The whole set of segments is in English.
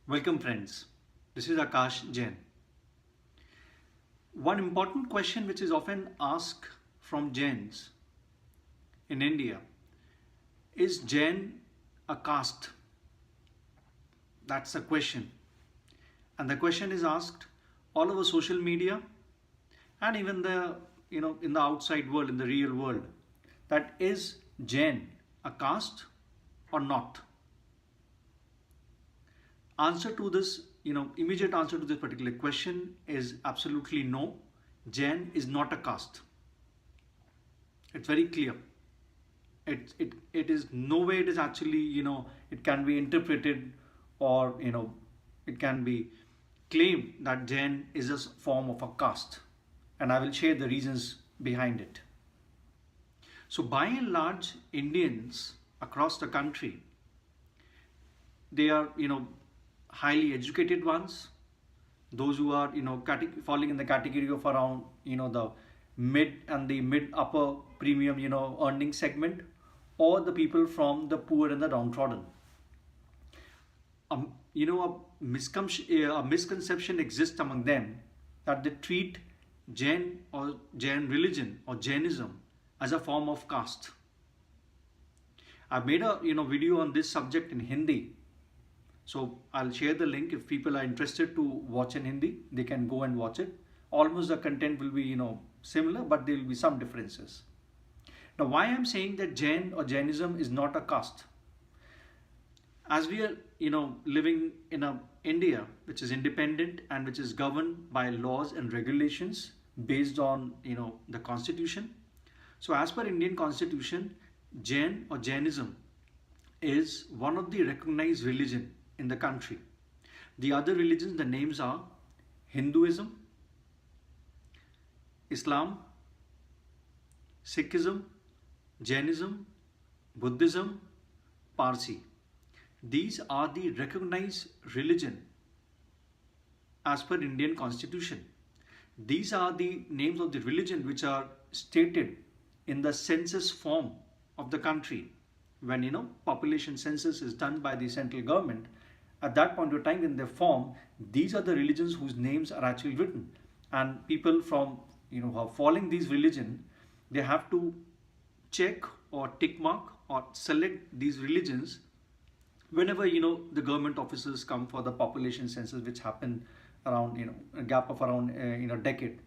Welcome friends, this is Akash Jain. One important question which is often asked from Jains in India is Jain a caste? That's the question. And the question is asked all over social media and even in the outside world, in the real world, that is Jain a caste or not? Answer to this, immediate answer to this particular question is absolutely no. Jain is not a caste. It's very clear. It is no way it is actually, it can be interpreted or, it can be claimed that Jain is a form of a caste. And I will share the reasons behind it. So by and large, Indians across the country, they are, highly educated ones, those who are falling in the category of around the mid upper premium earning segment, or the people from the poor and the downtrodden. A misconception exists among them that they treat Jain or Jain religion or Jainism as a form of caste. I've made a video on this subject in Hindi. So I'll share the link. If people are interested to watch in Hindi, they can go and watch it. Almost the content will be similar, but there will be some differences. Now why I'm saying that Jain or Jainism is not a caste? As we are living in a India which is independent and which is governed by laws and regulations based on the constitution. So as per Indian constitution, Jain or Jainism is one of the recognized religion in the country. The other religions, the names are Hinduism, Islam, Sikhism, Jainism, Buddhism, Parsi. These are the recognized religion as per Indian constitution. These are the names of the religion which are stated in the census form of the country. When population census is done by the central government, at that point of time in their form, these are the religions whose names are actually written, and people from who are following these religion, they have to check or tick mark or select these religions whenever the government officers come for the population census, which happen around a gap of around a decade.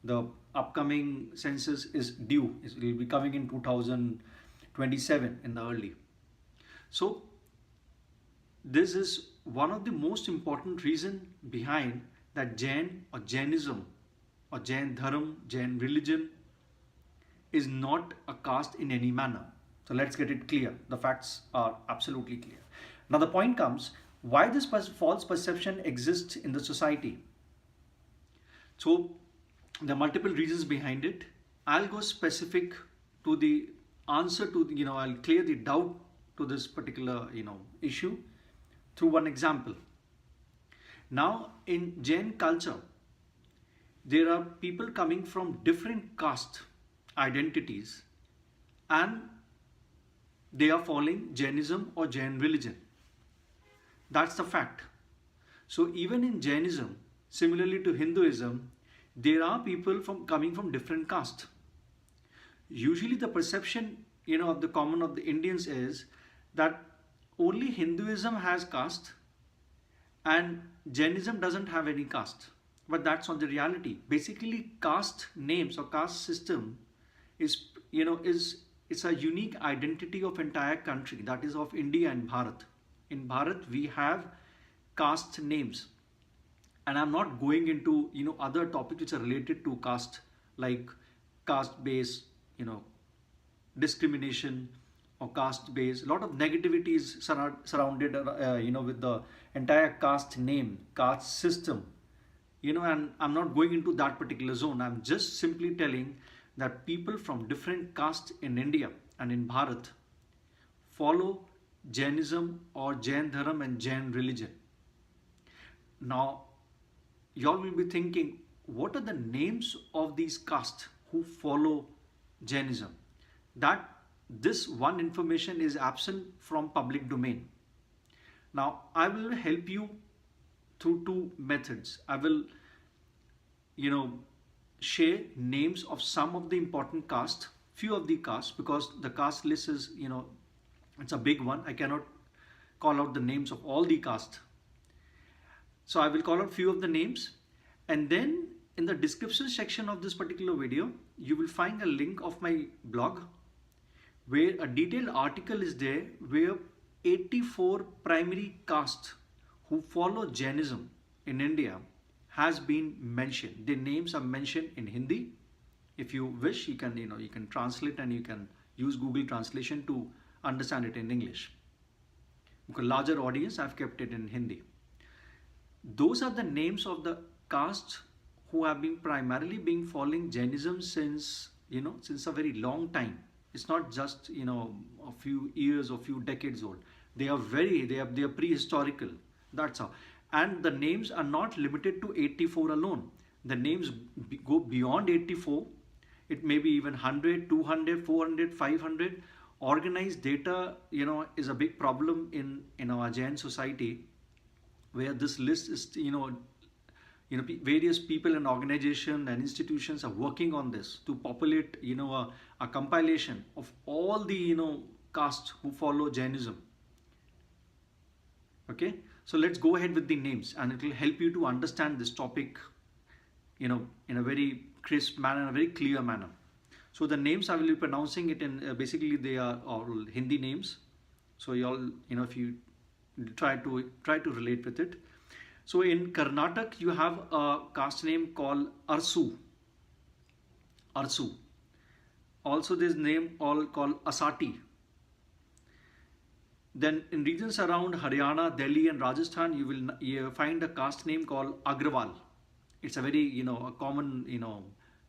The upcoming census is due. It will be coming in 2027 in the early. So this is one of the most important reason behind that Jain or Jainism or Jain Dharma, Jain religion is not a caste in any manner. So let's get it clear. The facts are absolutely clear. Now the point comes, why this false perception exists in the society? So there are multiple reasons behind it. I'll go specific to the answer to I'll clear the doubt to this particular issue through one example. Now in Jain culture, there are people coming from different caste identities and they are following Jainism or Jain religion. That's the fact. So even in Jainism, similarly to Hinduism, there are people coming from different caste. Usually the perception of the Indians is that only Hinduism has caste and Jainism doesn't have any caste. But that's not the reality. Basically, caste names or caste system is it's a unique identity of entire country, that is of India and Bharat. In Bharat we have caste names, and I'm not going into other topics which are related to caste, like caste based discrimination or caste based. A lot of negativity is surrounded with the entire caste name, caste system, and I'm not going into that particular zone. I'm just simply telling that people from different castes in India and in Bharat follow Jainism or Jain Dharma and Jain religion. Now y'all will be thinking, what are the names of these castes who follow Jainism? That this one information is absent from public domain. Now I will help you through two methods. I will, you know, share names of some of the important caste, few of the castes, because the caste list is, it's a big one. I cannot call out the names of all the caste. So I will call out few of the names, and then in the description section of this particular video, you will find a link of my blog where a detailed article is there where 84 primary castes who follow Jainism in India has been mentioned. Their names are mentioned in Hindi. If you wish, you can translate, and you can use Google Translation to understand it in English. Because larger audience, I've kept it in Hindi. Those are the names of the castes who have been primarily following Jainism since a very long time. It's not just a few years or few decades old. They are prehistorical. That's how. And the names are not limited to 84 alone. The names go beyond 84. It may be even 100, 200, 400, 500. Organized data, is a big problem in our Jain society, where this list is, various people and organizations and institutions are working on this to populate, a compilation of all the, castes who follow Jainism. Okay, so let's go ahead with the names, and it will help you to understand this topic, in a very crisp manner, in a very clear manner. So the names I will be pronouncing it in, basically they are all Hindi names. So you all, if you try to relate with it. So in Karnataka, you have a caste name called Arsu. Arsu. Also this name all called Asati. Then in regions around Haryana, Delhi and Rajasthan, you will find a caste name called Agrawal. It's a very, a common,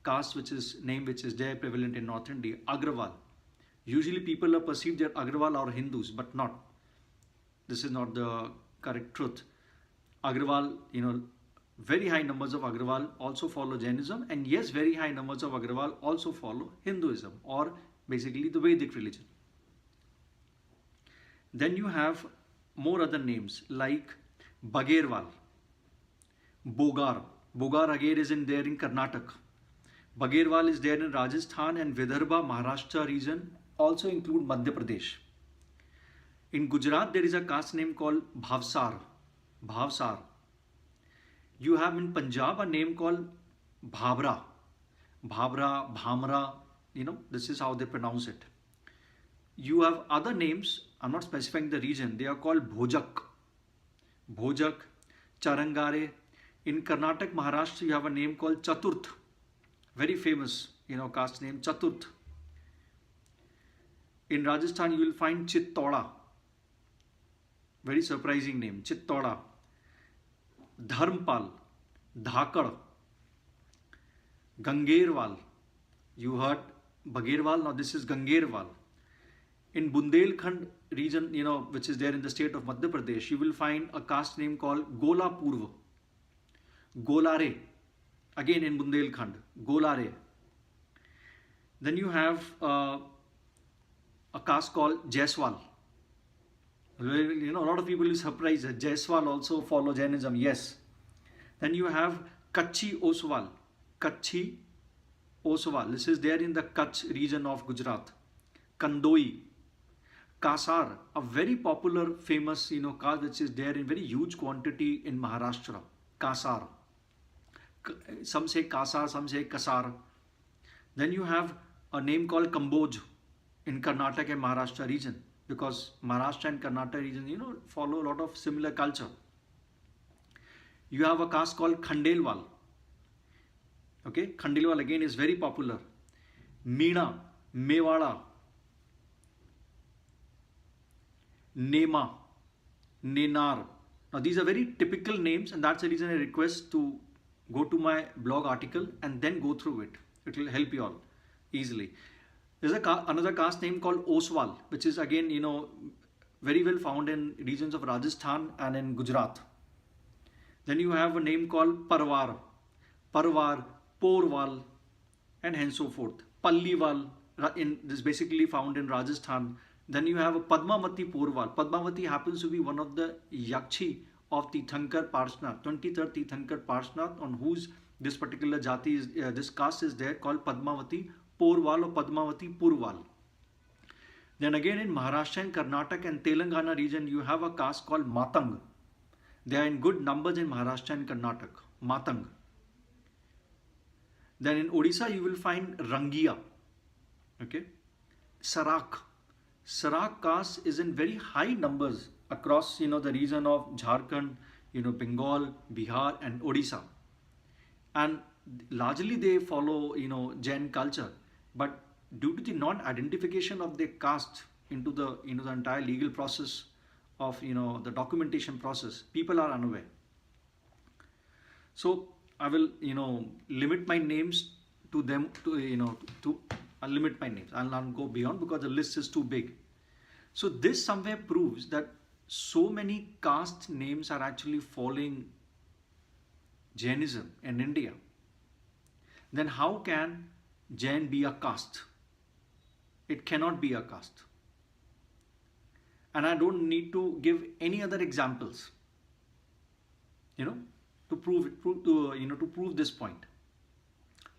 caste which is there prevalent in North India, Agrawal. Usually people are perceived that Agrawal are Hindus, but not. This is not the correct truth. Agrawal, very high numbers of Agrawal also follow Jainism, and yes, very high numbers of Agrawal also follow Hinduism, or basically the Vedic religion. Then you have more other names like Bagerwal, Bogar. Bogar again is there in Karnataka. Bagerwal is there in Rajasthan, and Vidarbha, Maharashtra region also include Madhya Pradesh. In Gujarat, there is a caste name called Bhavsar. Bhavsar. You have in Punjab a name called Bhabra. Bhabra, Bhamra, this is how they pronounce it. You have other names, I'm not specifying the region, they are called Bhojak. Bhojak, Charangare. In Karnataka, Maharashtra, you have a name called Chaturth. Very famous, caste name, Chaturth. In Rajasthan, you will find Chittoda. Very surprising name, Chittoda. Dharmpal, Dhakar, Gangerwal. You heard Bagerwal, now this is Gangerwal. In Bundelkhand region, which is there in the state of Madhya Pradesh, you will find a caste name called Golapurva. Golare, again in Bundelkhand, Golare. Then you have a caste called Jaiswal. A lot of people will be surprised that Jaiswal also follow Jainism. Yes. Then you have Kachhi Oswal. Kachhi Oswal. This is there in the Kutch region of Gujarat. Kandoi. Kasar, a very popular, famous, caste which is there in very huge quantity in Maharashtra. Kasar. Some say Kasar, some say Kasar. Then you have a name called Kamboj in Karnataka and Maharashtra region, because Maharashtra and Karnataka region, follow a lot of similar culture. You have a caste called Khandelwal. Okay, Khandelwal again is very popular. Meena, Mewala, Nema, Nenar. Now these are very typical names, and that's the reason I request to go to my blog article and then go through it. It will help you all easily. There's another caste name called Oswal, which is again, very well found in regions of Rajasthan and in Gujarat. Then you have a name called Parwar, Parwar, Porwal, and hence so forth. Palliwal, this basically found in Rajasthan. Then you have a Padmavati Porwal. Padmavati happens to be one of the Yakshi of Tirthankar Parsnath, 23rd Tirthankar Parsnath, on whose this particular jati is, this caste is there, called Padmavati Porwal or Padmavati Purwal. Then again in Maharashtra and Karnataka and Telangana region, you have a caste called Matang. They are in good numbers in Maharashtra and Karnataka. Matang. Then in Odisha, you will find Rangia. Okay. Sarak. Sarak caste is in very high numbers across, the region of Jharkhand, Bengal, Bihar and Odisha. And largely they follow, Jain culture. But due to the non-identification of their caste into the, the entire legal process of, the documentation process, people are unaware. So I will, limit my names to them I'll limit my names. I'll not go beyond because the list is too big. So this somewhere proves that so many caste names are actually following Jainism in India. Then how can Jain be a caste? It cannot be a caste. And I don't need to give any other examples, to prove this point.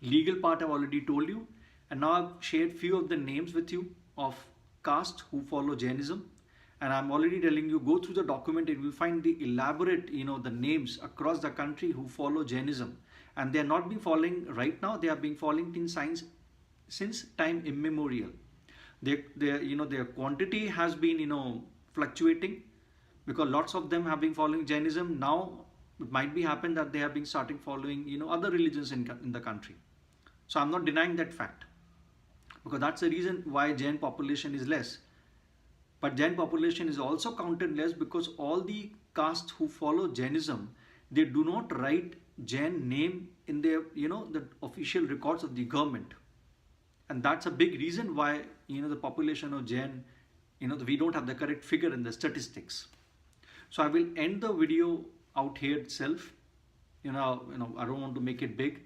Legal part I've already told you, and now I've shared few of the names with you of caste who follow Jainism, and I'm already telling you, go through the document and you will find the elaborate, the names across the country who follow Jainism, and they are not being following right now. They are being following in science since time immemorial. Their quantity has been fluctuating because lots of them have been following Jainism. Now it might be happen that they have been starting following other religions in the country. So I'm not denying that fact, because that's the reason why Jain population is less. But Jain population is also counted less because all the castes who follow Jainism, they do not write Jain name in their the official records of the government. And that's a big reason why the population of Jain, we don't have the correct figure in the statistics. So I will end the video out here itself. I don't want to make it big.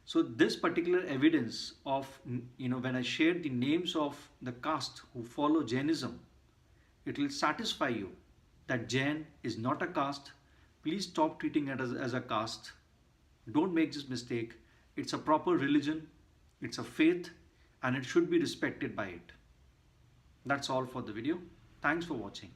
So this particular evidence of, when I share the names of the caste who follow Jainism, it will satisfy you that Jain is not a caste. Please stop treating it as a caste. Don't make this mistake. It's a proper religion. It's a faith, and it should be respected by it. That's all for the video. Thanks for watching.